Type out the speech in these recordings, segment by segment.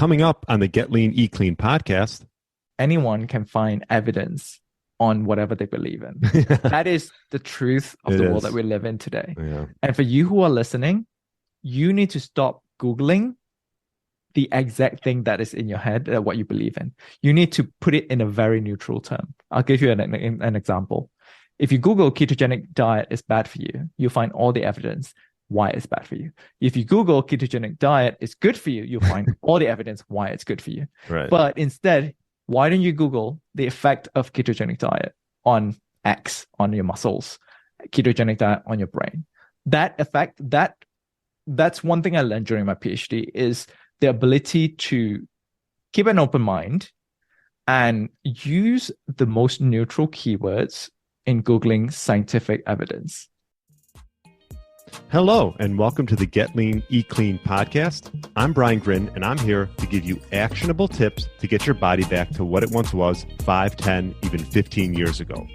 Coming up on the Get Lean, Eat Clean podcast. Anyone can find evidence on whatever they believe in. That is the truth of the world that we live in today. Yeah. And for you who are listening, you need to stop Googling the exact thing that is in your head, what you believe in. You need to put it in a very neutral term. I'll give you an example. If you Google ketogenic diet is bad for you, you'll find all the evidence why it's bad for you. If you Google ketogenic diet is good for you, you'll find all the evidence why it's good for you. Right. But instead, why don't you Google the effect of ketogenic diet on X, on your muscles, ketogenic diet on your brain? That effect, that's one thing I learned during my PhD, is the ability to keep an open mind and use the most neutral keywords in Googling scientific evidence. Hello, and welcome to the Get Lean, Eat Clean podcast. I'm Brian Grin, and I'm here to give you actionable tips to get your body back to what it once was 5, 10, even 15 years ago.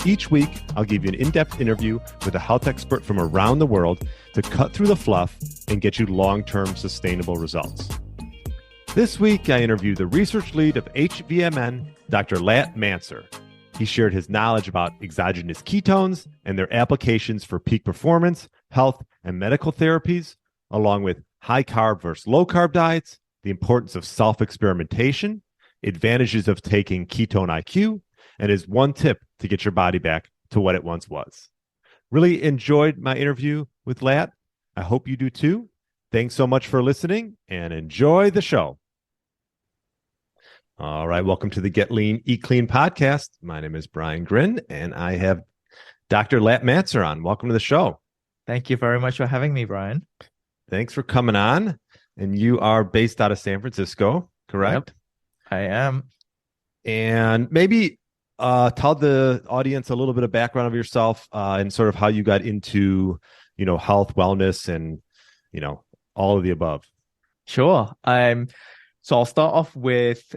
Each week, I'll give you an in-depth interview with a health expert from around the world to cut through the fluff and get you long-term sustainable results. This week, I interviewed the research lead of HVMN, Dr. Latt Mansor. He shared his knowledge about exogenous ketones and their applications for peak performance, health, and medical therapies, along with high carb versus low carb diets, the importance of self-experimentation, advantages of taking Ketone IQ, and his one tip to get your body back to what it once was. Really enjoyed my interview with Latt. I hope you do too. Thanks so much for listening and enjoy the show. All right, welcome to the Get Lean, Eat Clean podcast. My name is Brian Grin, and I have Dr. Latt Mansor on. Welcome to the show. Thank you very much for having me, Brian. Thanks for coming on. And you are based out of San Francisco, correct? Yep, I am. And maybe tell the audience a little bit of background of yourself and sort of how you got into, health, wellness, and, all of the above. Sure. So I'll start off with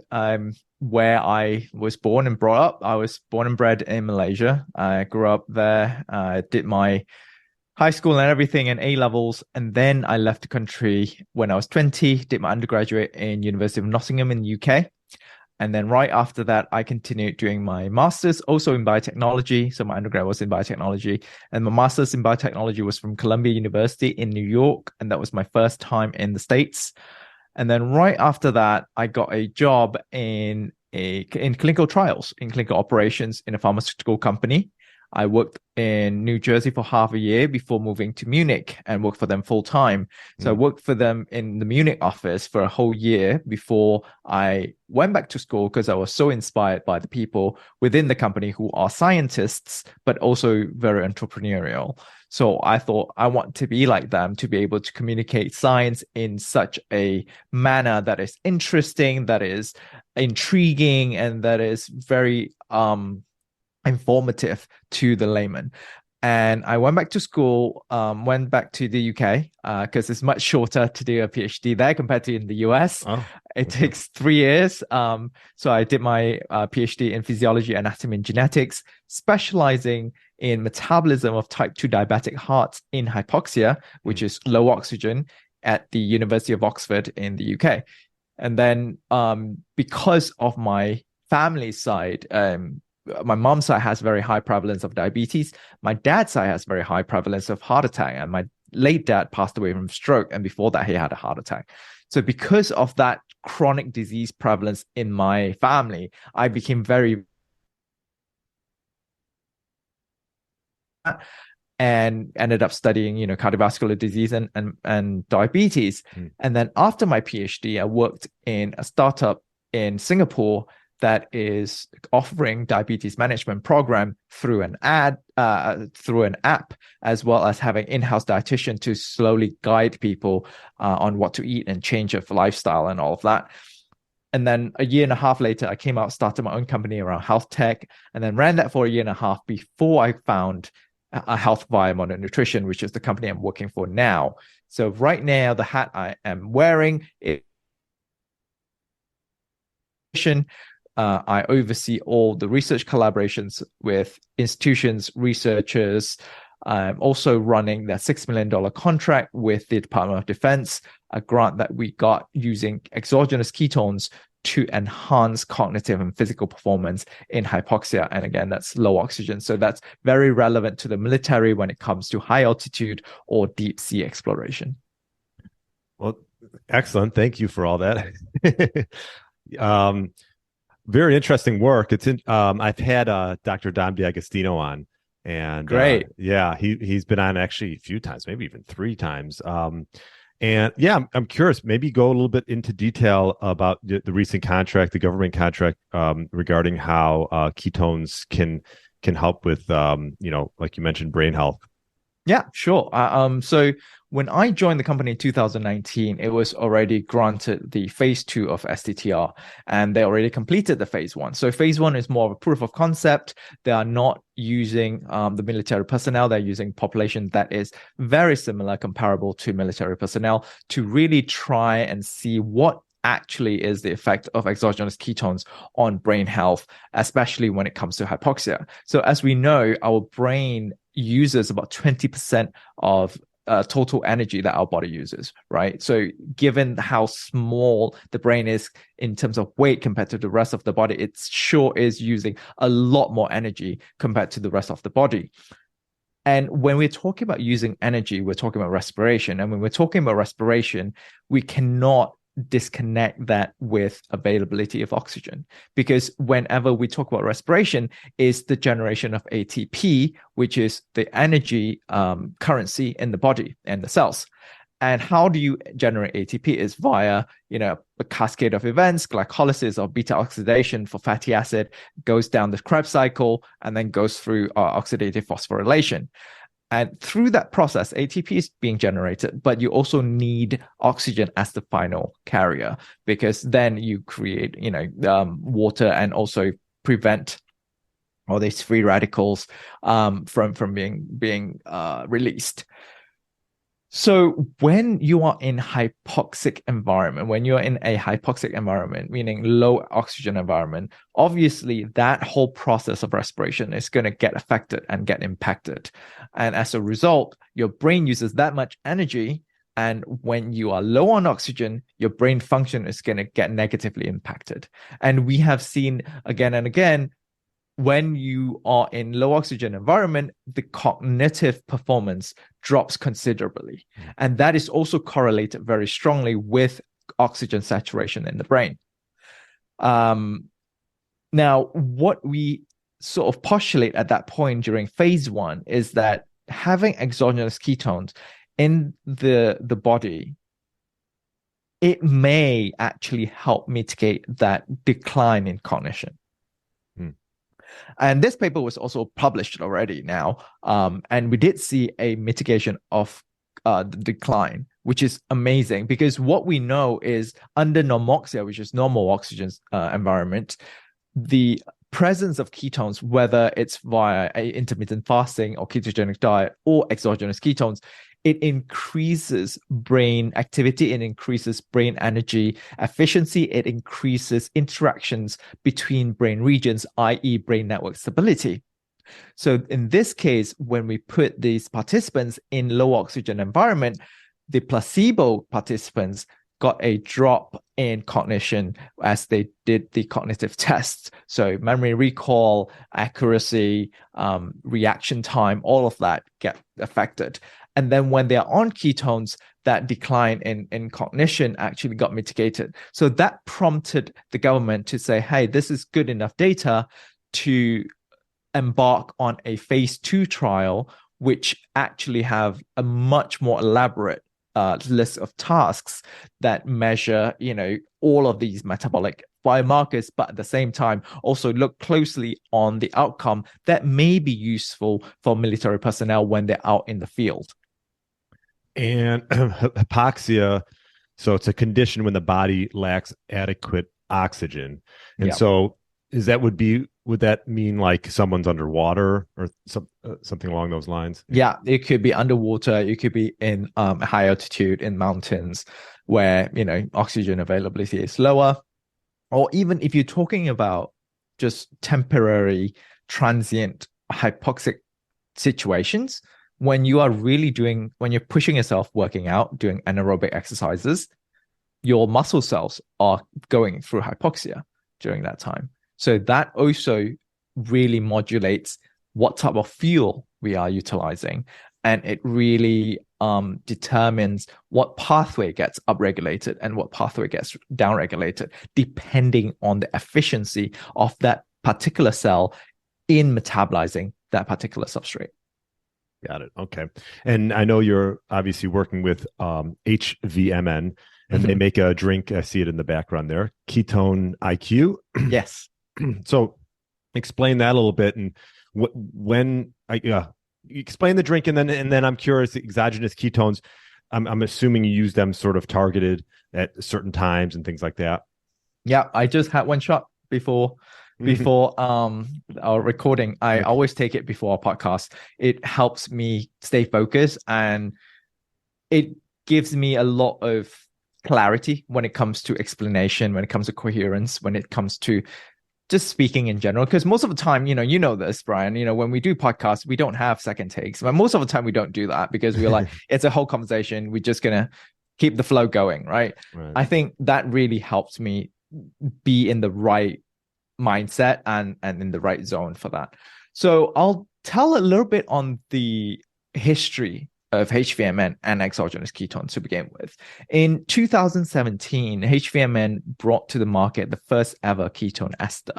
where I was born and brought up. I was born and bred in Malaysia. I grew up there. I did my high school and everything and A-levels. And then I left the country when I was 20, did my undergraduate in University of Nottingham in the UK. And then right after that, I continued doing my master's also in biotechnology. So my undergrad was in biotechnology. And my master's in biotechnology was from Columbia University in New York. And that was my first time in the States. And then right after that, I got a job in clinical trials, in clinical operations in a pharmaceutical company. I worked in New Jersey for half a year before moving to Munich and worked for them full time. So I worked for them in the Munich office for a whole year before I went back to school, because I was so inspired by the people within the company who are scientists, but also very entrepreneurial. So I thought I want to be like them, to be able to communicate science in such a manner that is interesting, that is intriguing, and that is very informative to the layman. And I went back to school, went back to the UK because it's much shorter to do a PhD there compared to in the US. It takes 3 years. So I did my PhD in physiology, anatomy, and genetics, specializing in metabolism of type 2 diabetic hearts in hypoxia, which is low oxygen, at the University of Oxford in the UK. And then because of my family side, my mom's side has very high prevalence of diabetes. My dad's side has very high prevalence of heart attack. And my late dad passed away from stroke. And before that, he had a heart attack. So because of that chronic disease prevalence in my family, I became very and ended up studying, cardiovascular disease and diabetes. And then after my PhD, I worked in a startup in Singapore that is offering diabetes management program through an app, as well as having in-house dietitian to slowly guide people on what to eat and change of lifestyle and all of that. And then a year and a half later, I came out, started my own company around health tech, and then ran that for a year and a half before I found a health via modern nutrition, which is the company I'm working for now. So right now, the hat I am wearing is I oversee all the research collaborations with institutions, researchers. I'm also running that $6 million contract with the Department of Defense a grant that we got using exogenous ketones to enhance cognitive and physical performance in hypoxia. And again, that's low oxygen. So that's very relevant to the military when it comes to high altitude or deep sea exploration. Well, excellent. Thank you for all that. Very interesting work. I've had Dr. Dom D'Agostino on, and great. He's been on actually a few times, maybe even 3 times. And yeah, I'm curious, maybe go a little bit into detail about the recent contract, the government contract, regarding how ketones can help with, like you mentioned, brain health. Yeah, sure. So when I joined the company in 2019, it was already granted the phase 2 of STTR, and they already completed the phase 1. So phase 1 is more of a proof of concept. They are not using the military personnel. They're using population that is very similar, comparable to military personnel, to really try and see what actually is the effect of exogenous ketones on brain health, especially when it comes to hypoxia. So as we know, our brain uses about 20% of total energy that our body uses, right? So given how small the brain is in terms of weight compared to the rest of the body, it sure is using a lot more energy compared to the rest of the body. And when we're talking about using energy, we're talking about respiration. And when we're talking about respiration, we cannot disconnect that with availability of oxygen, because whenever we talk about respiration, is the generation of ATP, which is the energy currency in the body and the cells. And how do you generate ATP? Is via a cascade of events, glycolysis or beta oxidation for fatty acid, goes down the Krebs cycle and then goes through oxidative phosphorylation. And through that process, ATP is being generated, but you also need oxygen as the final carrier, because then you create, water and also prevent all these free radicals from being released. So when you are in hypoxic environment, when you're in a hypoxic environment, meaning low oxygen environment, obviously that whole process of respiration is going to get affected and get impacted. And as a result, your brain uses that much energy. And when you are low on oxygen, your brain function is going to get negatively impacted. And we have seen again and again, when you are in low oxygen environment, the cognitive performance drops considerably. And that is also correlated very strongly with oxygen saturation in the brain. Now, what we sort of postulate at that point during phase 1 is that having exogenous ketones in the body, it may actually help mitigate that decline in cognition. And this paper was also published already now. And we did see a mitigation of the decline, which is amazing, because what we know is under normoxia, which is normal oxygen environment, the presence of ketones, whether it's via intermittent fasting or ketogenic diet or exogenous ketones, it increases brain activity, it increases brain energy efficiency, it increases interactions between brain regions, i.e. brain network stability. So in this case, when we put these participants in low oxygen environment, the placebo participants got a drop in cognition as they did the cognitive tests. So memory recall, accuracy, reaction time, all of that get affected. And then when they're on ketones, that decline in cognition actually got mitigated. So that prompted the government to say, hey, this is good enough data to embark on a phase 2 trial, which actually have a much more elaborate list of tasks that measure, all of these metabolic biomarkers, but at the same time also look closely on the outcome that may be useful for military personnel when they're out in the field. And hypoxia, so it's a condition when the body lacks adequate oxygen. And so would that mean like someone's underwater or something along those lines? Yeah, it could be underwater. It could be in high altitude in mountains where, oxygen availability is lower. Or even if you're talking about just temporary transient hypoxic situations, when you're pushing yourself, working out, doing anaerobic exercises, your muscle cells are going through hypoxia during that time. So that also really modulates what type of fuel we are utilizing. And it really determines what pathway gets upregulated and what pathway gets downregulated, depending on the efficiency of that particular cell in metabolizing that particular substrate. Got it. Okay. And I know you're obviously working with HVMN, and they make a drink. I see it in the background there, Ketone IQ. Yes. So explain that a little bit, and explain the drink, and then I'm curious, the exogenous ketones, I'm assuming you use them sort of targeted at certain times and things like that. Yeah, I just had one shot before our recording. I always take it before our podcast. It helps me stay focused, and it gives me a lot of clarity when it comes to explanation, when it comes to coherence, when it comes to just speaking in general. Because most of the time, you know this, Brian, when we do podcasts, we don't have second takes. But most of the time we don't do that because we're like, it's a whole conversation. We're just going to keep the flow going, right? I think that really helps me be in the right mindset and in the right zone for that. So I'll tell a little bit on the history of HVMN and exogenous ketones to begin with. In 2017, HVMN brought to the market the first ever ketone ester.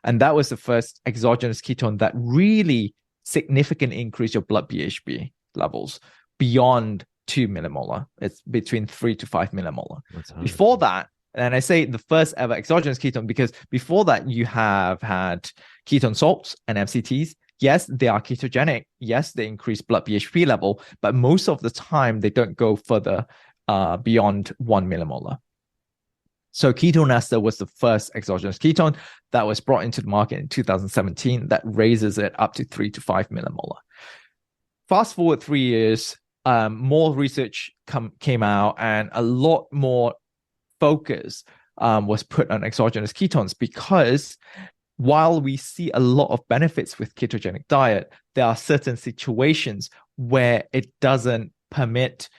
And that was the first exogenous ketone that really significantly increased your blood BHB levels beyond 2 millimolar. It's between 3 to 5 millimolar. Before that, and I say the first ever exogenous ketone because before that, you have had ketone salts and MCTs. Yes, they are ketogenic. Yes, they increase blood BHB level, but most of the time they don't go further beyond 1 millimolar. So ketone ester was the first exogenous ketone that was brought into the market in 2017 that raises it up to 3 to 5 millimolar. Fast forward 3 years, more research came out and a lot more focus was put on exogenous ketones because while we see a lot of benefits with ketogenic diet, there are certain situations where it doesn't permit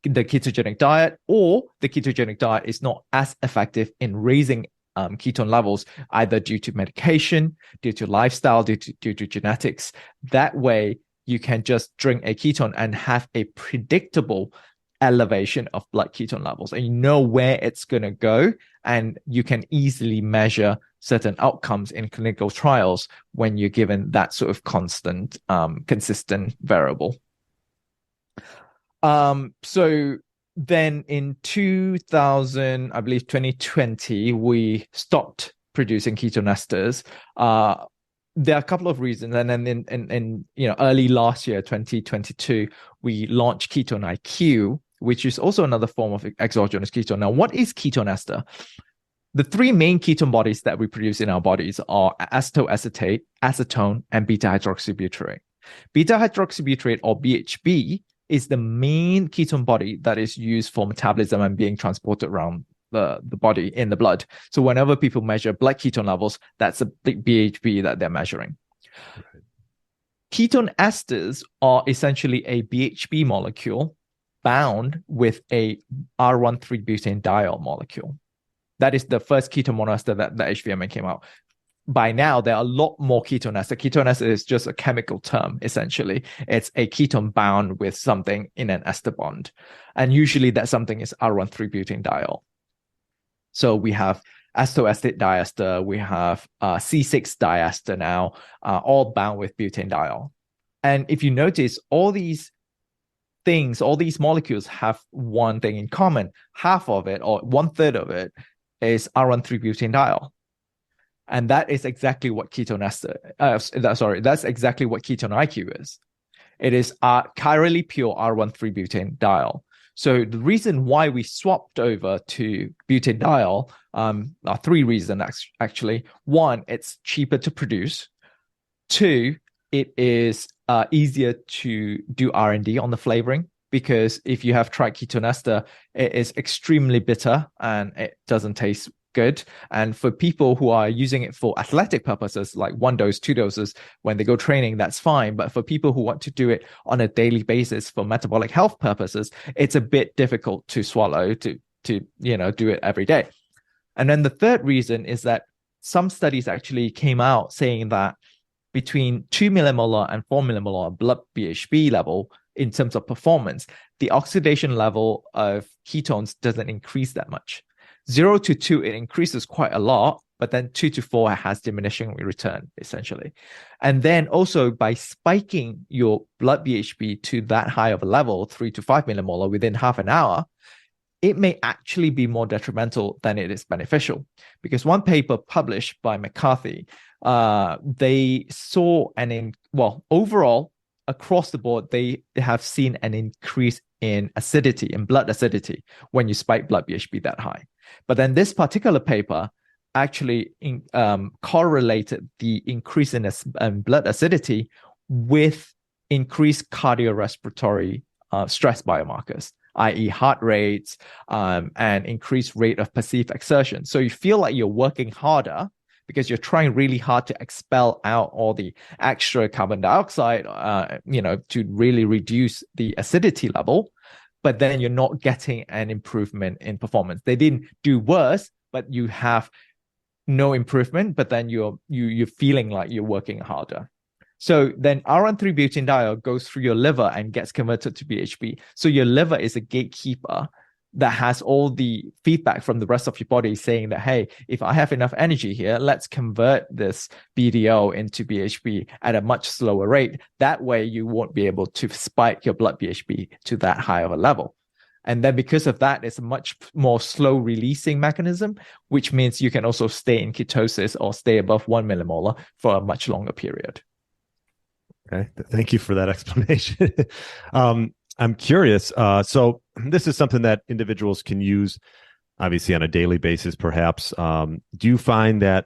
the ketogenic diet, or the ketogenic diet is not as effective in raising ketone levels, either due to medication, due to lifestyle, due to genetics. That way, you can just drink a ketone and have a predictable elevation of blood ketone levels, and you know where it's going to go, and you can easily measure certain outcomes in clinical trials when you're given that sort of constant, consistent variable. So then in 2020, we stopped producing ketone esters. There are a couple of reasons, and then in early last year, 2022, we launched Ketone IQ, which is also another form of exogenous ketone. Now, what is ketone ester? The three main ketone bodies that we produce in our bodies are acetoacetate, acetone, and beta-hydroxybutyrate. Beta-hydroxybutyrate, or BHB, is the main ketone body that is used for metabolism and being transported around the body in the blood. So whenever people measure blood ketone levels, that's a big BHB that they're measuring. Right. Ketone esters are essentially a BHB molecule bound with a R13-butane-diol molecule. That is the first ketone monoester that the HVMN came out. By now, there are a lot more ketone ester. Ketone ester is just a chemical term, essentially. It's a ketone bound with something in an ester bond. And usually that something is R13-butane-diol. So we have acetoacetate diester, we have C6 diester now, all bound with butane-diol. And if you notice, all these molecules have one thing in common. Half of it, or 1/3 of it, is R13-butane-diol. And that is exactly what ketone ester, that's exactly what Ketone IQ is. It is chirally pure R13-butane-diol. So the reason why we swapped over to butane-diol are three reasons, actually. One, it's cheaper to produce. Two, it is easier to do R&D on the flavoring, because if you have tried ketone ester, it is extremely bitter and it doesn't taste good. And for people who are using it for athletic purposes, like 1 dose, 2 doses, when they go training, that's fine. But for people who want to do it on a daily basis for metabolic health purposes, it's a bit difficult to swallow to do it every day. And then the third reason is that some studies actually came out saying that between 2 millimolar and 4 millimolar blood BHB level, in terms of performance, the oxidation level of ketones doesn't increase that much. 0 to 2, it increases quite a lot, but then 2 to 4 has diminishing return, essentially. And then also by spiking your blood BHB to that high of a level, 3 to 5 millimolar within half an hour, it may actually be more detrimental than it is beneficial. Because one paper published by McCarthy, they saw overall, across the board, they have seen an increase in acidity, in blood acidity, when you spike blood BHB that high. But then this particular paper actually correlated the increase in blood acidity with increased cardiorespiratory stress biomarkers, i.e. heart rates, and increased rate of perceived exertion. So you feel like you're working harder because you're trying really hard to expel out all the extra carbon dioxide, to really reduce the acidity level, but then you're not getting an improvement in performance. They didn't do worse, but you have no improvement, but then you're feeling like you're working harder. So then iron-3-butadiol goes through your liver and gets converted to BHB. So your liver is a gatekeeper that has all the feedback from the rest of your body saying that, hey, if I have enough energy here, let's convert this BDO into BHB at a much slower rate. That way you won't be able to spike your blood BHB to that high of a level. And then because of that, it's a much more slow releasing mechanism, which means you can also stay in ketosis or stay above 1 millimolar for a much longer period. Okay. Thank you for that explanation. I'm curious. So this is something that individuals can use, obviously, on a daily basis, perhaps. Do you find that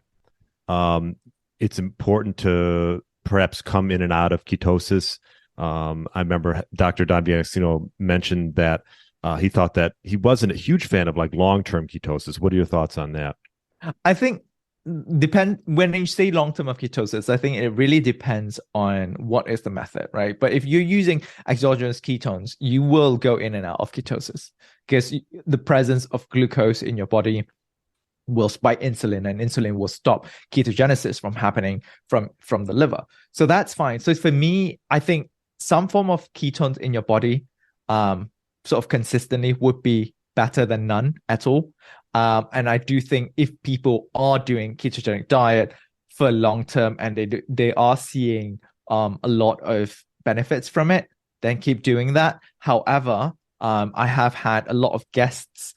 it's important to perhaps come in and out of ketosis? I remember Dr. Don Biancassino mentioned that he thought that he wasn't a huge fan of like long-term ketosis. What are your thoughts on that? I think when you say long-term of ketosis, I think it really depends on what is the method, right? But if you're using exogenous ketones, you will go in and out of ketosis because the presence of glucose in your body will spike insulin, and insulin will stop ketogenesis from happening from the liver. So that's fine. So for me, I think some form of ketones in your body sort of consistently would be better than none at all. And I do think if people are doing ketogenic diet for long term and they are seeing a lot of benefits from it, then keep doing that. However, I have had a lot of guests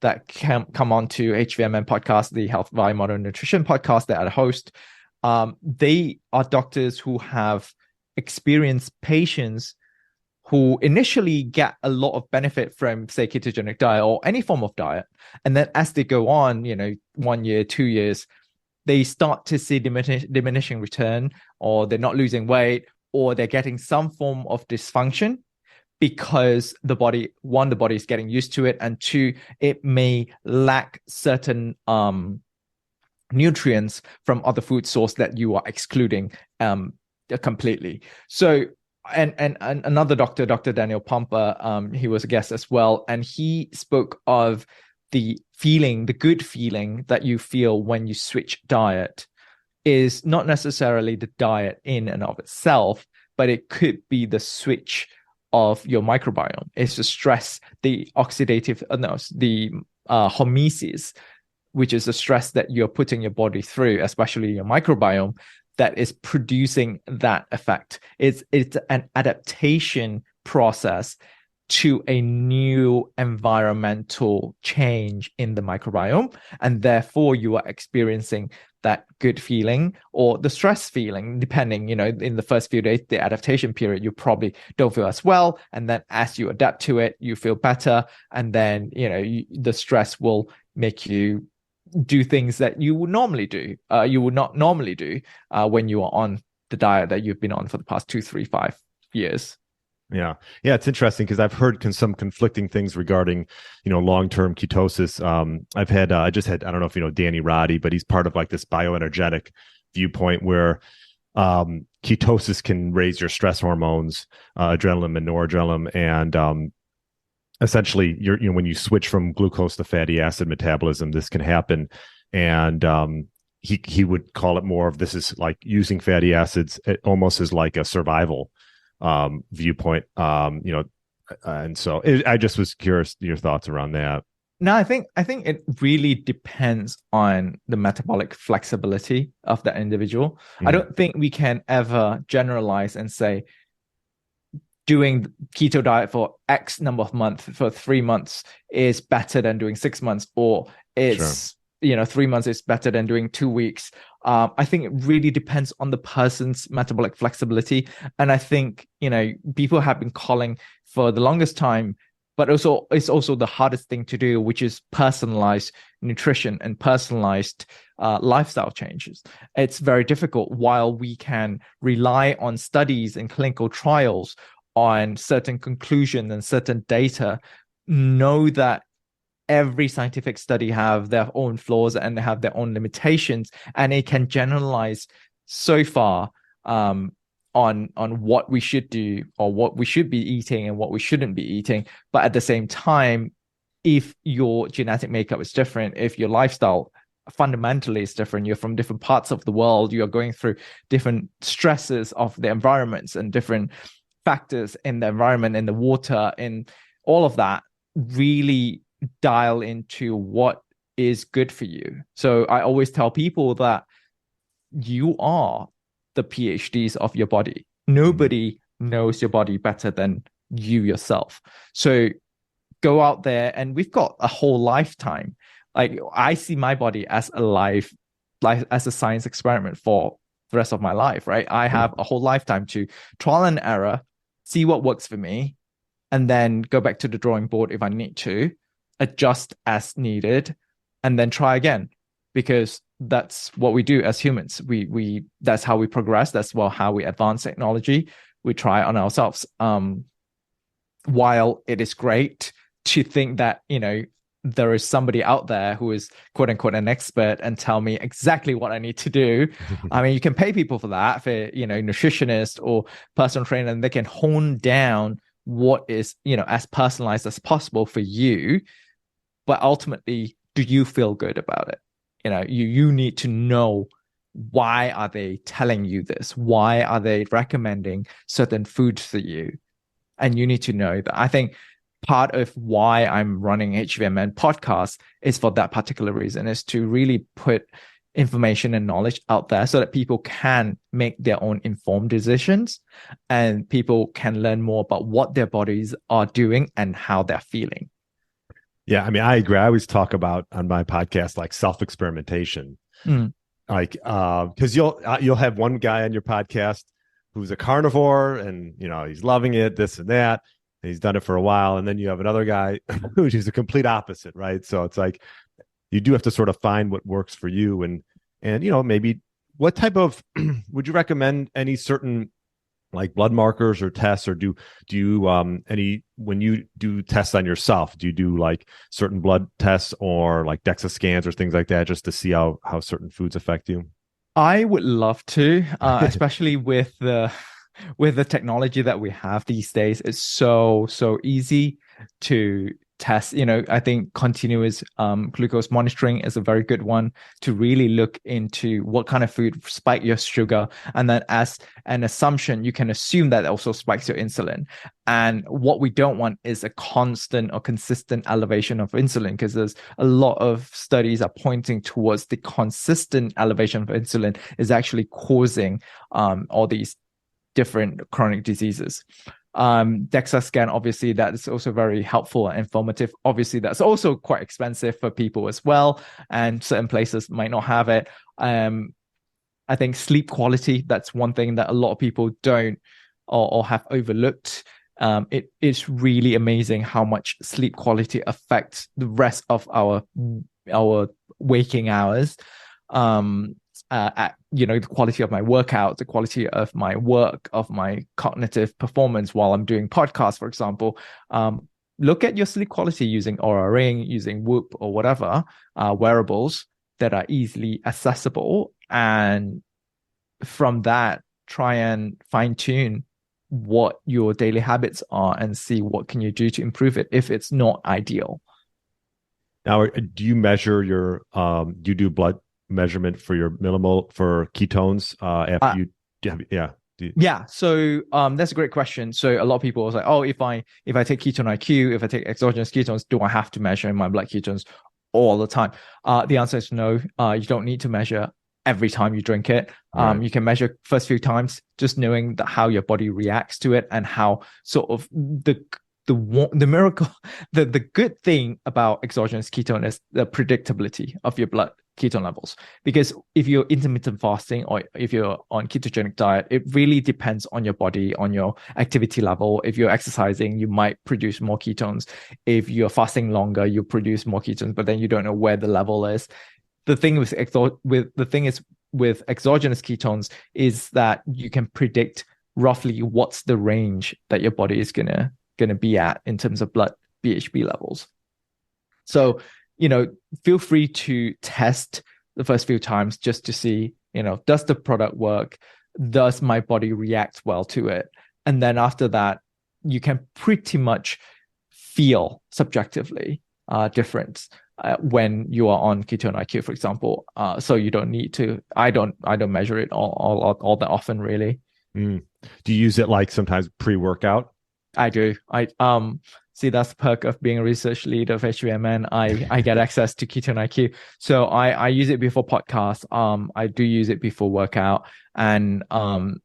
that come on to HVMN podcast, the Health via Modern Nutrition podcast that I host. They are doctors who have experienced patients who initially get a lot of benefit from, say, ketogenic diet or any form of diet. And then as they go on, 1 year, 2 years, they start to see diminishing return, or they're not losing weight, or they're getting some form of dysfunction because the body is getting used to it, and 2, it may lack certain nutrients from other food source that you are excluding completely. So, and another doctor, Dr. Daniel Pompa, he was a guest as well, and he spoke of the good feeling that you feel when you switch diet is not necessarily the diet in and of itself, but it could be the switch of your microbiome. It's the stress, the hormesis, which is the stress that you're putting your body through, especially your microbiome, that is producing that effect. It's an adaptation process to a new environmental change in the microbiome, and therefore you are experiencing that good feeling or the stress feeling, depending, in the first few days, the adaptation period, you probably don't feel as well, and then as you adapt to it, you feel better, and then the stress will make you do things that you would normally do. You would not normally do when you are on the diet that you've been on for the past 2, 3, 5 years. Yeah. Yeah. It's interesting because I've heard some conflicting things regarding, long-term ketosis. I just had, I don't know if you know Danny Roddy, but he's part of like this bioenergetic viewpoint where ketosis can raise your stress hormones, adrenaline and noradrenaline. And essentially, when you switch from glucose to fatty acid metabolism, this can happen. And he would call it more of this is like using fatty acids almost as like a survival viewpoint, and so I just was curious your thoughts around that. No, I think it really depends on the metabolic flexibility of that individual. I don't think we can ever generalize and say doing keto diet for X number of months for 3 months is better than doing 6 months, or it's 3 months is better than doing 2 weeks. I think it really depends on the person's metabolic flexibility. And I think, people have been calling for the longest time, but also it's also the hardest thing to do, which is personalized nutrition and personalized lifestyle changes. It's very difficult. While we can rely on studies and clinical trials on certain conclusions and certain data, know that every scientific study have their own flaws and they have their own limitations, and it can generalize so far on what we should do or what we should be eating and what we shouldn't be eating. But at the same time, if your genetic makeup is different, if your lifestyle fundamentally is different, you're from different parts of the world, you're going through different stresses of the environments and different factors in the environment, in the water, in all of that, really dial into what is good for you. So I always tell people that you are the PhDs of your body. Nobody knows your body better than you yourself. So go out there, and we've got a whole lifetime. Like, I see my body as as a science experiment for the rest of my life, right? I have a whole lifetime to trial and error, see what works for me, and then go back to the drawing board if I need to, adjust as needed, and then try again, because that's what we do as humans. We that's how we progress. That's how we advance technology. We try on ourselves. While it is great to think that there is somebody out there who is quote unquote an expert and tell me exactly what I need to do. I mean, you can pay people for that, for nutritionist or personal trainer, and they can hone down what is as personalized as possible for you. But ultimately, do you feel good about it? You need to know, why are they telling you this? Why are they recommending certain foods for you? And you need to know that. I think part of why I'm running HVMN podcast is for that particular reason, is to really put information and knowledge out there so that people can make their own informed decisions, and people can learn more about what their bodies are doing and how they're feeling. Yeah, I mean, I agree. I always talk about on my podcast like self-experimentation, like because you'll have one guy on your podcast who's a carnivore and he's loving it, this and that, and he's done it for a while, and then you have another guy who's the complete opposite, right? So it's like you do have to sort of find what works for you, and maybe what type of would you recommend any certain like blood markers or tests, or do you when you do tests on yourself, do you do like certain blood tests or like DEXA scans or things like that just to see how certain foods affect you? I would love to, especially with the technology that we have these days. It's so easy to test. I think continuous glucose monitoring is a very good one to really look into what kind of food spike your sugar, and then as an assumption, you can assume that also spikes your insulin. And what we don't want is a constant or consistent elevation of insulin, because there's a lot of studies are pointing towards the consistent elevation of insulin is actually causing all these different chronic diseases. DEXA scan, obviously that is also very helpful and informative. Obviously that's also quite expensive for people as well, and certain places might not have it. I think sleep quality, that's one thing that a lot of people don't or have overlooked. It is really amazing how much sleep quality affects the rest of our waking hours. at, the quality of my workout, the quality of my work, of my cognitive performance while I'm doing podcasts, for example. Look at your sleep quality using Oura Ring, using Whoop or whatever, wearables that are easily accessible. And from that, try and fine tune what your daily habits are and see what can you do to improve it if it's not ideal. Now, do you measure your, do you do blood measurement for your for ketones after Yeah. So that's a great question. So a lot of people are like, oh, if I take Ketone IQ, if I take exogenous ketones, do I have to measure my blood ketones all the time? The answer is no. You don't need to measure every time you drink it. Right. You can measure first few times, just knowing that how your body reacts to it and how sort of the miracle, the good thing about exogenous ketone is the predictability of your blood ketone levels. Because if you're intermittent fasting or if you're on ketogenic diet, it really depends on your body, on your activity level. If you're exercising, you might produce more ketones. If you're fasting longer, you produce more ketones, but then you don't know where the level is. The thing with exogenous ketones is that you can predict roughly what's the range that your body is gonna be at in terms of blood BHB levels. So, feel free to test the first few times just to see, does the product work? Does my body react well to it? And then after that, you can pretty much feel subjectively difference when you are on Ketone IQ, for example. So you don't need to. I don't measure it all that often, really. Do you use it like sometimes pre-workout? I do. See, that's the perk of being a research lead of HVMN. I get access to Ketone IQ. So I use it before podcasts. I do use it before workout. And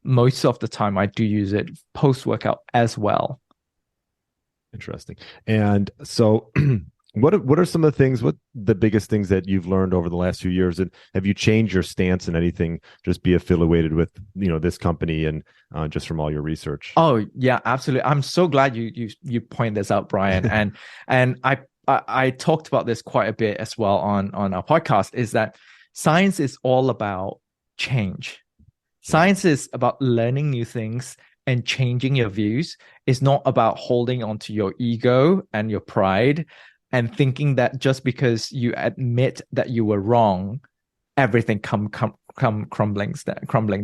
most of the time I do use it post-workout as well. Interesting. And so what are some of the things, what the biggest things that you've learned over the last few years? And have you changed your stance in anything, just be affiliated with, this company and just from all your research? Oh, yeah, absolutely. I'm so glad you point this out, Brian. and I talked about this quite a bit as well on our podcast, is that science is all about change. Science is about learning new things and changing your views. It's not about holding onto your ego and your pride and thinking that just because you admit that you were wrong, everything come crumbling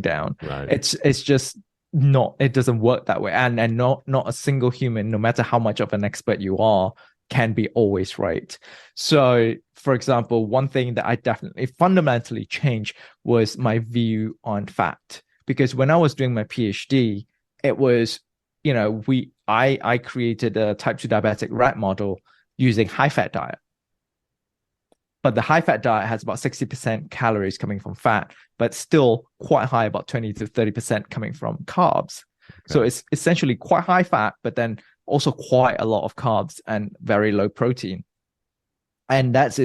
down. Right. It's just not. It doesn't work that way. And not a single human, no matter how much of an expert you are, can be always right. So, for example, one thing that I definitely fundamentally changed was my view on fat. Because when I was doing my PhD, it was, I created a type 2 diabetic rat model using high-fat diet. But the high-fat diet has about 60% calories coming from fat, but still quite high, about 20 to 30% coming from carbs. Okay. So it's essentially quite high fat, but then also quite a lot of carbs and very low protein. And that's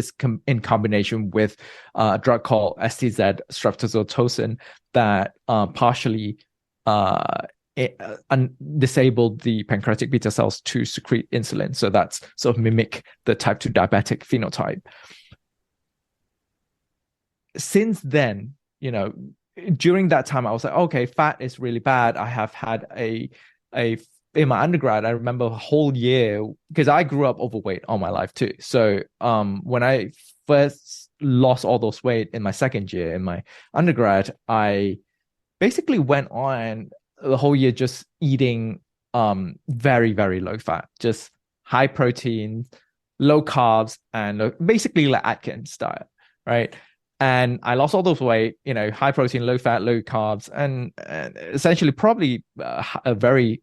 in combination with a drug called STZ, streptozotocin, that partially disabled the pancreatic beta cells to secrete insulin. So that's sort of mimic the type 2 diabetic phenotype. Since then, during that time, I was like, okay, fat is really bad. I have had in my undergrad, I remember a whole year, because I grew up overweight all my life too. So when I first lost all those weight in my second year in my undergrad, I basically went on the whole year just eating very, very low fat, just high protein, low carbs, and basically like Atkins diet, right? And I lost all those weight, high protein, low fat, low carbs, and essentially probably a very,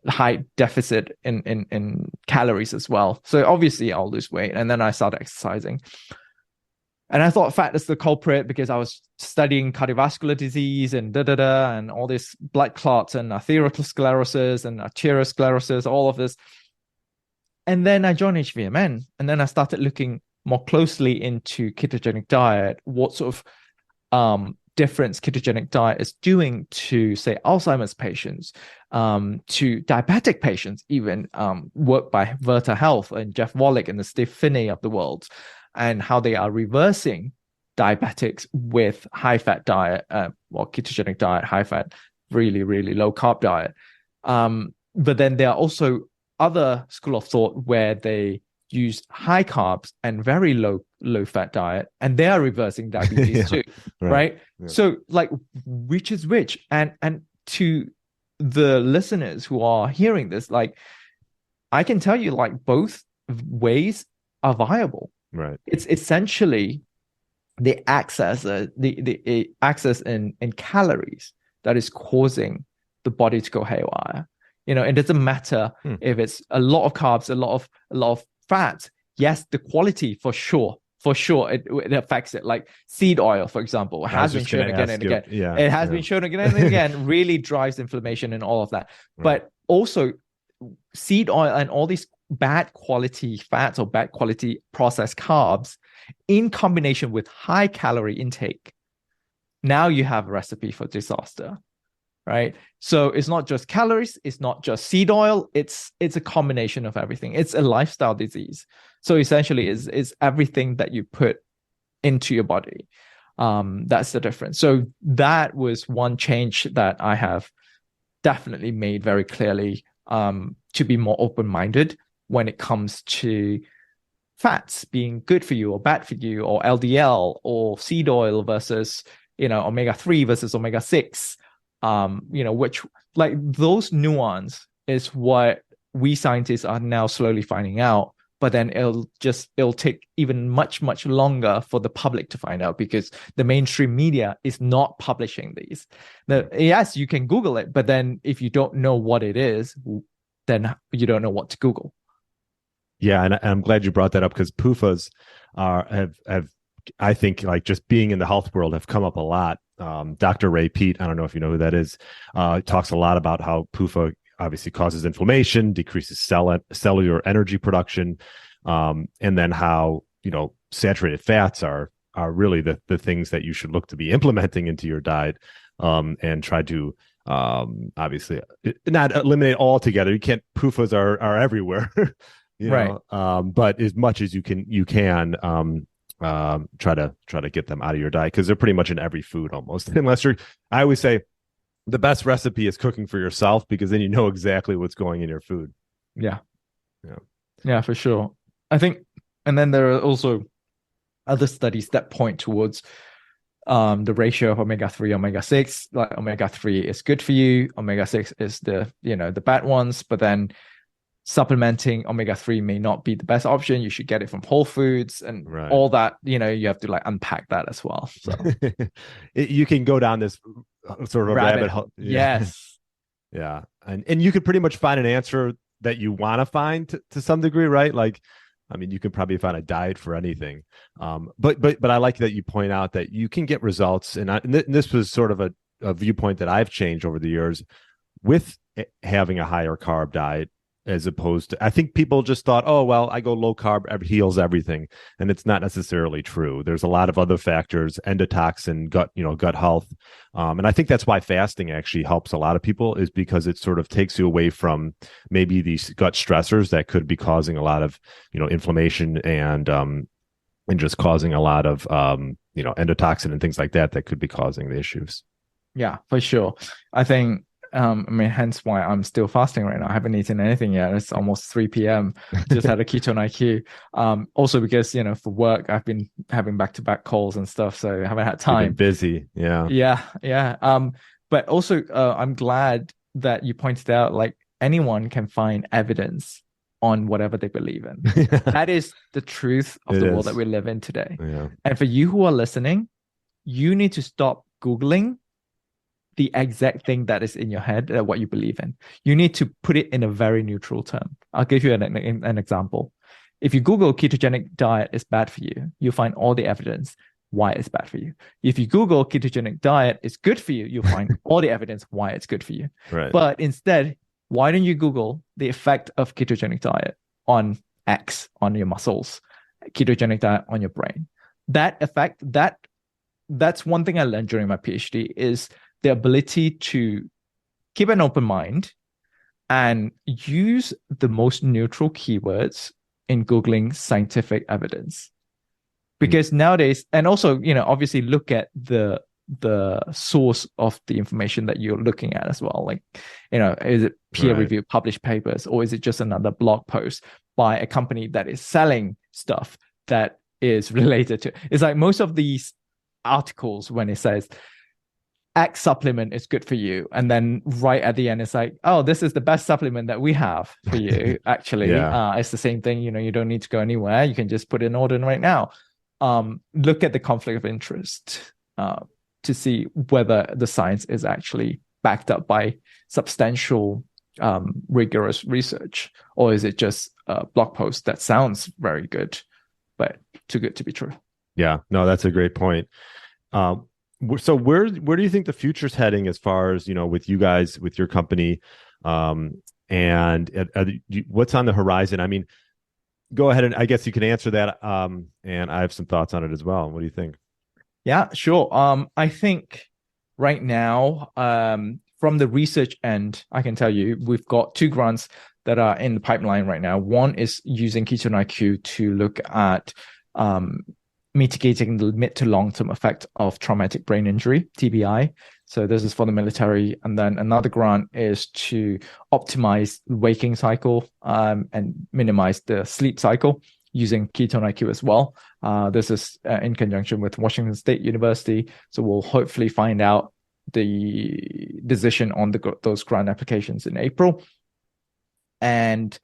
high deficit in calories as well. So obviously I'll lose weight. And then I started exercising. And I thought fat is the culprit because I was studying cardiovascular disease and and all this blood clots and atherosclerosis and arteriosclerosis, all of this. And then I joined HVMN, and then I started looking more closely into ketogenic diet, what sort of difference ketogenic diet is doing to, say, Alzheimer's patients, to diabetic patients, even work by Virta Health and Jeff Wallach and the Steve Finney of the world, and how they are reversing diabetics with high fat diet, or ketogenic diet, high fat, really, really low carb diet. But then there are also other school of thought where they use high carbs and very low fat diet, and they are reversing diabetes too, right? Yeah. So like, which is which? And to the listeners who are hearing this, like, I can tell you, like, both ways are viable. Right. It's essentially the access in calories that is causing the body to go haywire. It doesn't matter if it's a lot of carbs, a lot of fat. Yes, the quality for sure it affects it. Like seed oil, for example, has been shown again and again. It has been shown again and again, really drives inflammation and all of that. Right. But also seed oil and all these bad quality fats or bad quality processed carbs in combination with high calorie intake, now you have a recipe for disaster. Right. So it's not just calories, it's not just seed oil, it's a combination of everything. It's a lifestyle disease. So essentially it's everything that you put into your body. That's the difference. So that was one change that I have definitely made very clearly, to be more open-minded when it comes to fats being good for you or bad for you, or LDL or seed oil versus, omega-3 versus omega-6. Which, like, those nuance is what we scientists are now slowly finding out, but then it'll take even much, much longer for the public to find out, because the mainstream media is not publishing these. Now, yes, you can Google it, but then if you don't know what it is, then you don't know what to Google. Yeah, and I'm glad you brought that up, because PUFAs have I think, like, just being in the health world, have come up a lot. Dr. Ray Peat, I don't know if you know who that is, talks a lot about how PUFA obviously causes inflammation, decreases cellular energy production, and then how, saturated fats are really the things that you should look to be implementing into your diet, and try to obviously not eliminate altogether. You can't, PUFAs are everywhere, right? But as much as you can. Try to get them out of your diet, because they're pretty much in every food almost. I always say the best recipe is cooking for yourself, because then you know exactly what's going in your food. Yeah, for sure. I think, and then there are also other studies that point towards the ratio of omega-3, omega-6. Like omega-3 is good for you, omega-6 is the bad ones, but then supplementing omega-3 may not be the best option. You should get it from Whole Foods and all that. You have to, like, unpack that as well. So you can go down this sort of rabbit hole. Yes. Yeah. And you could pretty much find an answer that you want to find to some degree, right? Like, I mean, you can probably find a diet for anything. But I like that you point out that you can get results. And this was sort of a viewpoint that I've changed over the years with having a higher carb diet, as opposed to, I think people just thought, oh, well, I go low carb, it heals everything. And it's not necessarily true. There's a lot of other factors, endotoxin, gut health. And I think that's why fasting actually helps a lot of people, is because it sort of takes you away from maybe these gut stressors that could be causing a lot of, inflammation and just causing a lot of, endotoxin and things like that could be causing the issues. Yeah, for sure. I think, hence why I'm still fasting right now. I haven't eaten anything yet. It's almost 3 p.m. Just had a Ketone IQ. Also because, for work, I've been having back-to-back calls and stuff, so I haven't had time. You've been busy. Yeah. Yeah. But also, I'm glad that you pointed out, like, anyone can find evidence on whatever they believe in. That is the truth of the world that we live in today. Yeah. And for you who are listening, you need to stop Googling the exact thing that is in your head, what you believe in. You need to put it in a very neutral term. I'll give you an example. If you Google ketogenic diet is bad for you, you'll find all the evidence why it's bad for you. If you Google ketogenic diet is good for you, you'll find all the evidence why it's good for you. Right. But instead, why don't you Google the effect of ketogenic diet on X, on your muscles, ketogenic diet on your brain? That effect, that's one thing I learned during my PhD, is the ability to keep an open mind and use the most neutral keywords in Googling scientific evidence. because nowadays, and also, obviously look at the source of the information that you're looking at as well. Like, is it peer-reviewed published papers, or is it just another blog post by a company that is selling stuff that is related to? It's like most of these articles, when it says X supplement is good for you, and then right at the end it's like, oh, this is the best supplement that we have for you. Actually, it's the same thing. You don't need to go anywhere. You can just put an order in right now. Look at the conflict of interest to see whether the science is actually backed up by substantial, rigorous research, or is it just a blog post that sounds very good, but too good to be true? Yeah, no, that's a great point. So where do you think the future's heading as far as, with you guys, with your company, and what's on the horizon? I mean, go ahead, and I guess you can answer that. And I have some thoughts on it as well. What do you think? Yeah, sure. I think right now, from the research end, I can tell you we've got 2 grants that are in the pipeline right now. One is using Ketone IQ to look at mitigating the mid to long-term effect of traumatic brain injury, TBI. So this is for the military. And then another grant is to optimize the waking cycle and minimize the sleep cycle using Ketone IQ as well. This is in conjunction with Washington State University. So we'll hopefully find out the decision on those grant applications in April. And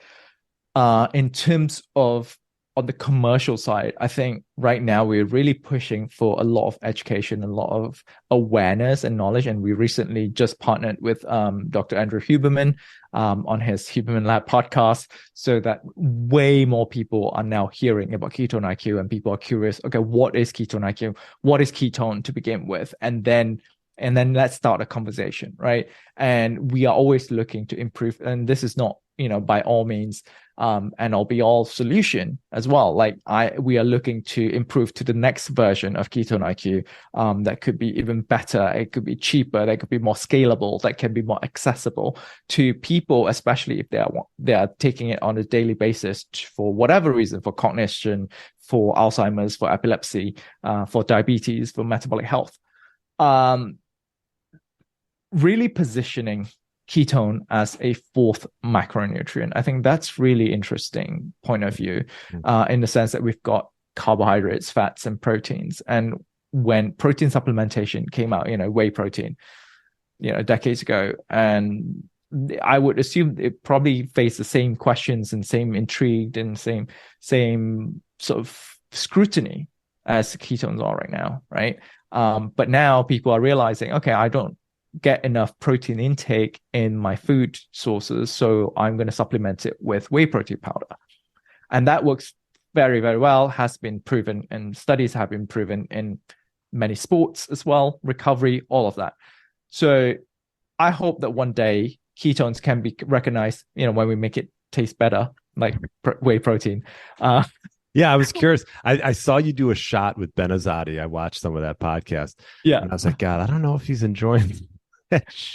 in terms of on the commercial side, I think right now we're really pushing for a lot of education, a lot of awareness and knowledge. And we recently just partnered with Dr. Andrew Huberman on his Huberman Lab podcast, so that way more people are now hearing about Ketone IQ, and people are curious, okay, what is Ketone IQ? What is ketone to begin with? And then let's start a conversation, right? And we are always looking to improve. And this is not, by all means, an all-be-all solution as well. Like we are looking to improve to the next version of Ketone IQ that could be even better. It could be cheaper. That could be more scalable. That can be more accessible to people, especially if they are taking it on a daily basis for whatever reason, for cognition, for Alzheimer's, for epilepsy, for diabetes, for metabolic health. Really positioning ketone as a 4th macronutrient. I think that's really interesting point of view, in the sense that we've got carbohydrates, fats, and proteins. And when protein supplementation came out, whey protein, decades ago, and I would assume it probably faced the same questions and same intrigue and same sort of scrutiny as ketones are right now, right? But now people are realizing, okay, I don't get enough protein intake in my food sources, so I'm going to supplement it with whey protein powder. And that works very, very well, has been proven, and studies have been proven in many sports as well, recovery, all of that. So I hope that one day ketones can be recognized, when we make it taste better, like whey protein. Yeah, I was curious. I saw you do a shot with Ben Azadi. I watched some of that podcast. Yeah. And I was like, God, I don't know if he's enjoying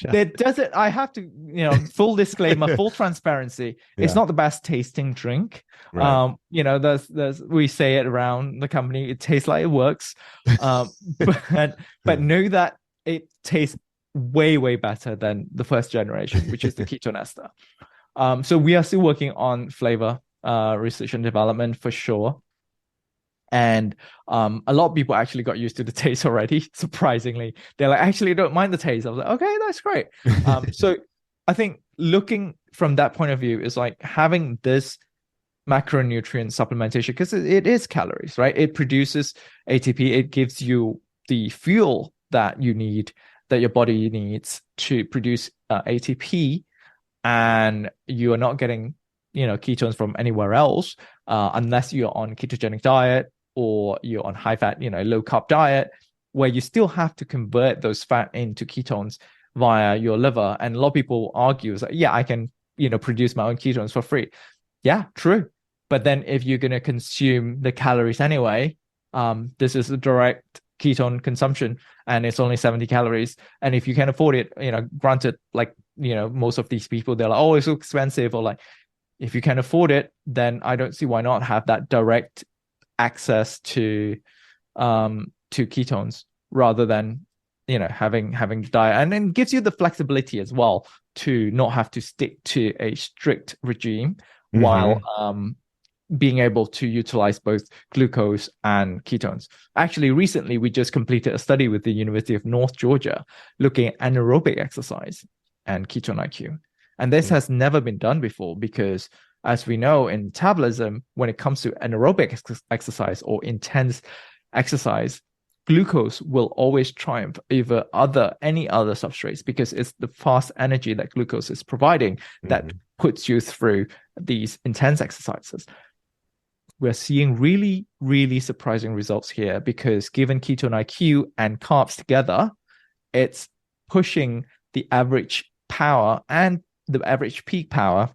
It doesn't. I have to, full disclaimer, full transparency. Yeah. It's not the best tasting drink. Right. There's we say it around the company. It tastes like it works, but know that it tastes way, way better than the first generation, which is the ketone ester. So we are still working on flavor research and development for sure. And a lot of people actually got used to the taste already. Surprisingly, they're like, actually don't mind the taste. I was like, okay, that's great. So I think looking from that point of view is like having this macronutrient supplementation, because it is calories, right? It produces ATP. It gives you the fuel that you need, that your body needs to produce ATP, and you are not getting ketones from anywhere else unless you're on ketogenic diet or you're on high fat, low carb diet, where you still have to convert those fat into ketones via your liver. And a lot of people argue, is like, yeah, I can, produce my own ketones for free. Yeah, true. But then if you're going to consume the calories anyway, this is a direct ketone consumption, and it's only 70 calories. And if you can afford it, granted, like, most of these people, they're like, oh, it's so expensive, or like, if you can afford it, then I don't see why not have that direct access to ketones rather than having the diet, and then gives you the flexibility as well to not have to stick to a strict regime while being able to utilize both glucose and ketones. Actually, recently we just completed a study with the University of North Georgia looking at anaerobic exercise and ketone IQ. And this has never been done before because, as we know, in metabolism, when it comes to anaerobic exercise or intense exercise, glucose will always triumph over any other substrates because it's the fast energy that glucose is providing that puts you through these intense exercises. We're seeing really, really surprising results here because given ketone IQ and carbs together, it's pushing the average power and the average peak power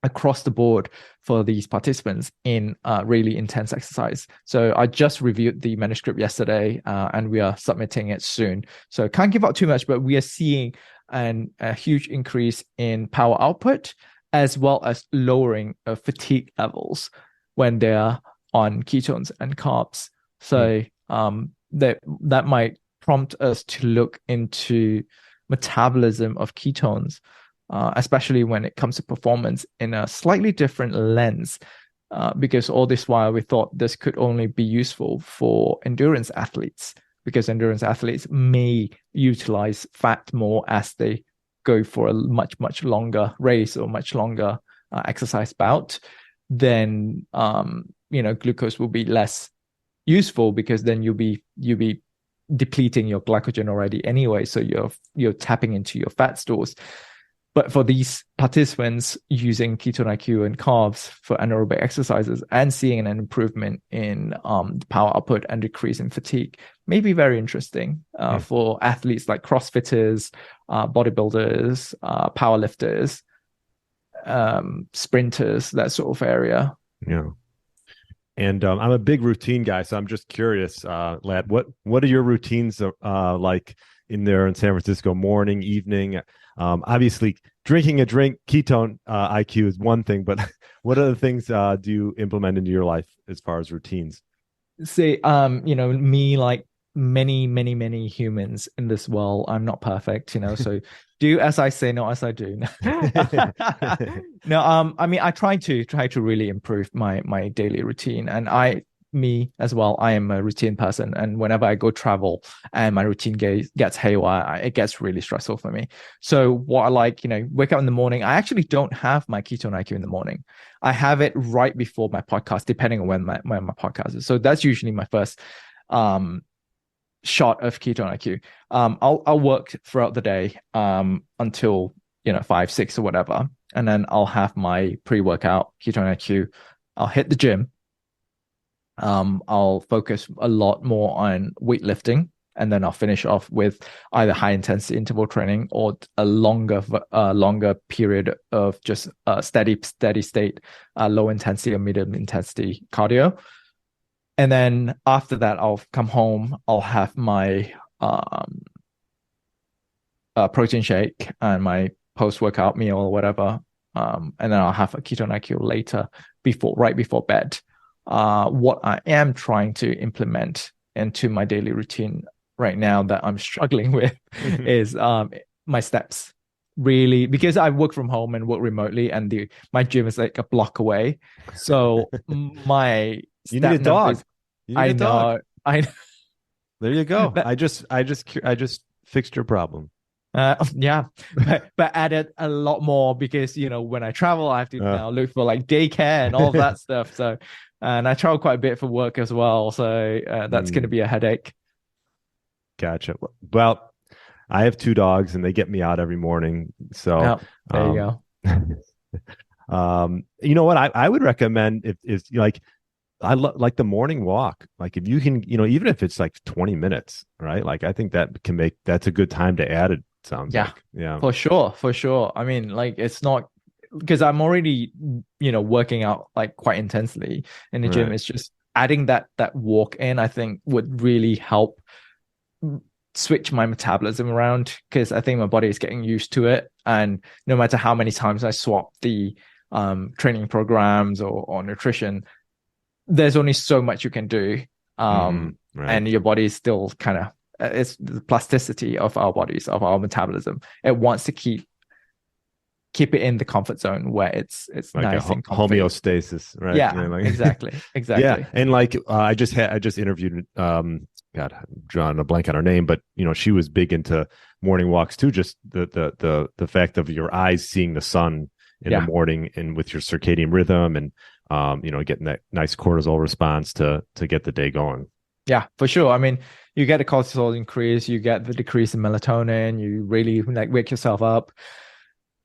across the board for these participants in really intense exercise. So I just reviewed the manuscript yesterday and we are submitting it soon. So can't give out too much, but we are seeing a huge increase in power output as well as lowering of fatigue levels when they're on ketones and carbs. So that might prompt us to look into metabolism of ketones, especially when it comes to performance in a slightly different lens, because all this while we thought this could only be useful for endurance athletes, because endurance athletes may utilize fat more as they go for a much, much longer race or much longer exercise bout. Then glucose will be less useful because then you'll be depleting your glycogen already anyway, so you're tapping into your fat stores. But for these participants using ketone IQ and carbs for anaerobic exercises and seeing an improvement in power output and decrease in fatigue may be very interesting for athletes like CrossFitters, bodybuilders, powerlifters, sprinters, that sort of area. Yeah. And I'm a big routine guy, so I'm just curious, Latt, what are your routines like in there in San Francisco, morning, evening? Obviously, drinking a drink, ketone IQ is one thing, but what other things do you implement into your life as far as routines? Say, me, like many humans in this world, I'm not perfect, so do as I say, not as I do. No, I mean, I try to really improve my daily routine, and me as well, I am a routine person, and whenever I go travel and my routine gets haywire, it gets really stressful for me. So what I like, wake up in the morning. I actually don't have my ketone IQ in the morning. I have it right before my podcast, depending on when my podcast is. So that's usually my first shot of ketone IQ. I'll work throughout the day until 5, 6 or whatever, and then I'll have my pre-workout ketone IQ. I'll hit the gym. I'll focus a lot more on weightlifting, and then I'll finish off with either high intensity interval training or a longer period of just steady state, low intensity or medium intensity cardio. And then after that, I'll come home. I'll have my protein shake and my post-workout meal or whatever, and then I'll have a ketone IQ later, right before bed. What I am trying to implement into my daily routine right now that I'm struggling with is my steps. Really, because I work from home and work remotely, and my gym is like a block away. So my you need a dog. I know. There you go. I just fixed your problem. Yeah, but added a lot more because when I travel, I have to now look for like daycare and all of that stuff. So, and I travel quite a bit for work as well. So that's going to be a headache. Gotcha. Well, I have 2 dogs and they get me out every morning. So there you go. You know what? I would recommend if like, I like the morning walk. Like if you can, even if it's like 20 minutes, right? Like I think that's a good time to add it. Sounds like. Yeah, for sure. I mean, like it's not because I'm already, working out like quite intensely in the gym. It's just adding that walk in, I think would really help switch my metabolism around, because I think my body is getting used to it. And no matter how many times I swap the training programs or nutrition, there's only so much you can do. Right. And your body is still kind of, it's the plasticity of our bodies, of our metabolism. It wants to keep it in the comfort zone where it's like nice and comfy. homeostasis, right? Yeah, like, exactly. Yeah, and like I just interviewed God, I'm drawing a blank on her name, but she was big into morning walks too. Just the fact of your eyes seeing the sun in the morning and with your circadian rhythm and getting that nice cortisol response to get the day going. Yeah, for sure. I mean, you get the cortisol increase, you get the decrease in melatonin, you really like wake yourself up.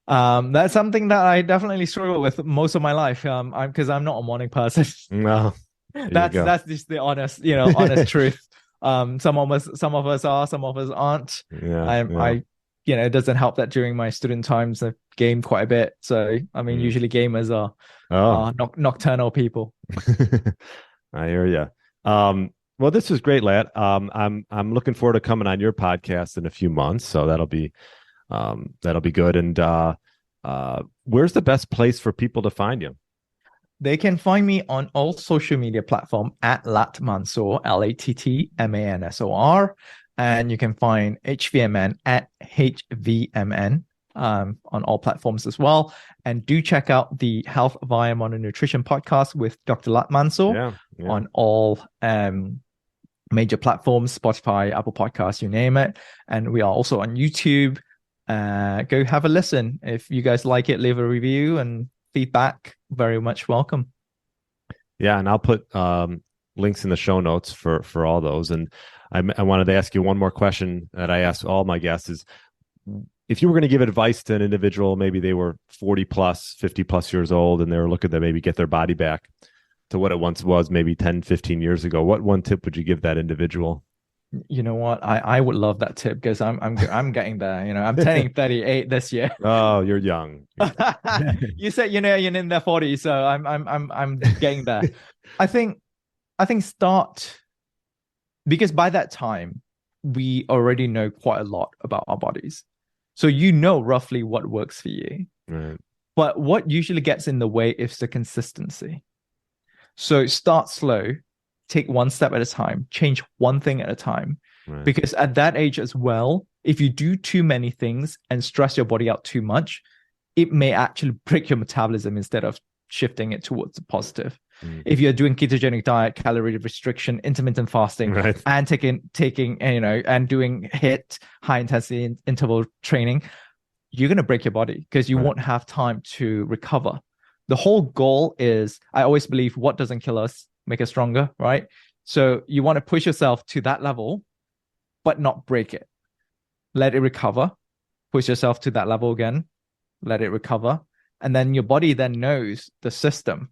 That's something that I definitely struggle with most of my life. Because I'm not a morning person. No, that's just the honest truth. Some of us are, some of us aren't. I it doesn't help that during my student times I game quite a bit. So I mean, usually gamers are nocturnal people. I hear you. Well, this was great, Latt. I'm looking forward to coming on your podcast in a few months, so that'll be good. And where's the best place for people to find you? They can find me on all social media platforms at Latt Mansor, LattMansor, and you can find HVMN at HVMN on all platforms as well. And do check out the Health via Modern Nutrition podcast with Dr. Latt Mansor on all major platforms, Spotify, Apple Podcasts, you name it. And we are also on YouTube. Go have a listen. If you guys like it, leave a review and feedback. Very much welcome. Yeah, and I'll put links in the show notes for all those. And I wanted to ask you one more question that I ask all my guests is, if you were going to give advice to an individual, maybe they were 40 plus, 50 plus years old, and they were looking to maybe get their body back to what it once was, maybe 10, 15 years ago, what one tip would you give that individual? You know what? I would love that tip because I'm getting there. I'm turning 38 this year. Oh, you're young. You said you're in their 40s, so I'm getting there. I think start, because by that time we already know quite a lot about our bodies, so roughly what works for you. Right. But what usually gets in the way is the consistency. So start slow. Take one step at a time, change one thing at a time. Right. Because at that age as well, if you do too many things and stress your body out too much, it may actually break your metabolism instead of shifting it towards the positive. If you're doing ketogenic diet, calorie restriction, intermittent fasting, and taking and doing HIIT, high intensity interval training, you're going to break your body because you won't have time to recover. The whole goal is, I always believe, what doesn't kill us make us stronger, right? So you want to push yourself to that level, but not break it. Let it recover. Push yourself to that level again. Let it recover. And then your body then knows the system.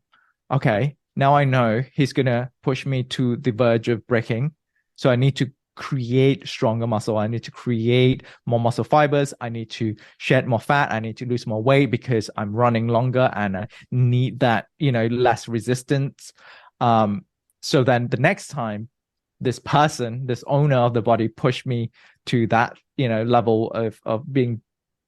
Okay, now I know he's going to push me to the verge of breaking. So I need to create stronger muscle. I need to create more muscle fibers. I need to shed more fat. I need to lose more weight because I'm running longer and I need that, less resistance. So then the next time this owner of the body push me to that, level of being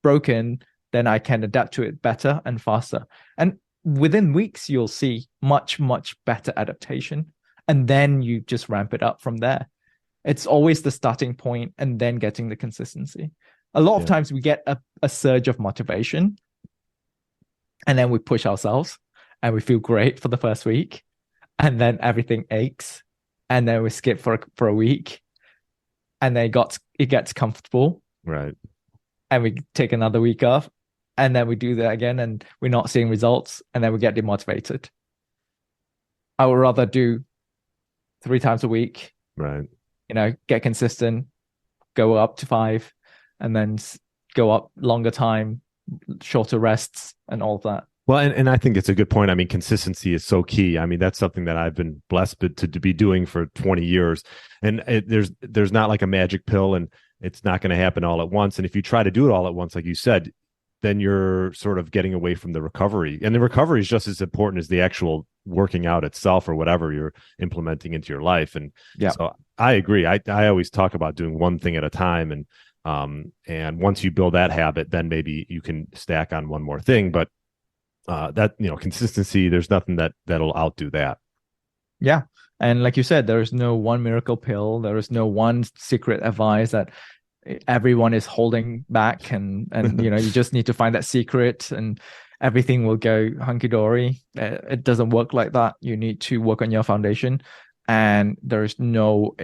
broken, then I can adapt to it better and faster. And within weeks, you'll see much, much better adaptation. And then you just ramp it up from there. It's always the starting point and then getting the consistency. A lot of times we get a surge of motivation and then we push ourselves and we feel great for the first week. And then everything aches, and then we skip for a week, and then it gets comfortable, right? And we take another week off, and then we do that again, and we're not seeing results, and then we get demotivated. I would rather do 3 times a week, right? Get consistent, go up to 5, and then go up longer time, shorter rests, and all of that. Well, and I think it's a good point. I mean, consistency is so key. I mean, that's something that I've been blessed to be doing for 20 years. And there's not like a magic pill, and it's not going to happen all at once. And if you try to do it all at once, like you said, then you're sort of getting away from the recovery. And the recovery is just as important as the actual working out itself or whatever you're implementing into your life. And so I agree. I always talk about doing one thing at a time. And once you build that habit, then maybe you can stack on one more thing. But that consistency, there's nothing that'll outdo that. Yeah. And like you said, there is no one miracle pill. There is no one secret advice that everyone is holding back, and you just need to find that secret and everything will go hunky-dory. It doesn't work like that. You need to work on your foundation, and there's no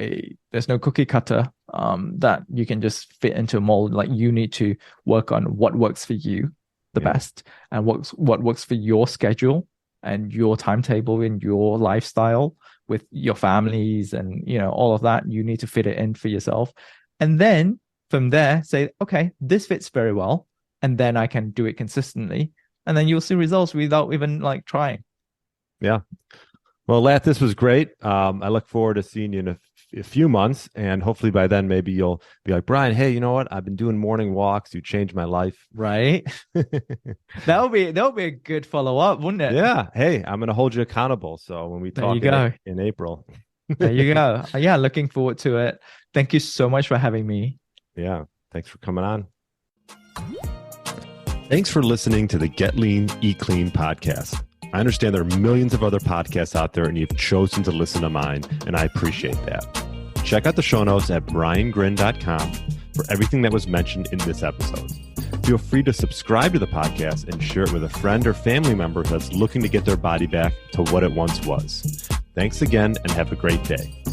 cookie cutter that you can just fit into a mold. Like, you need to work on what works for you the best, and what works for your schedule and your timetable and your lifestyle with your families, and all of that. You need to fit it in for yourself, and then from there say, okay, this fits very well, and then I can do it consistently, and then you'll see results without even like trying. Yeah. Well, Latt, this was great. I look forward to seeing you in a few months, and hopefully by then maybe you'll be like, Brian, hey, you know what? I've been doing morning walks. You changed my life. Right. That'll be a good follow-up, wouldn't it? Yeah. Hey, I'm going to hold you accountable. So when we talk in April. There you go. Yeah, looking forward to it. Thank you so much for having me. Yeah. Thanks for coming on. Thanks for listening to the Get Lean, Eat Clean podcast. I understand there are millions of other podcasts out there, and you've chosen to listen to mine, and I appreciate that. Check out the show notes at briangrin.com for everything that was mentioned in this episode. Feel free to subscribe to the podcast and share it with a friend or family member that's looking to get their body back to what it once was. Thanks again, and have a great day.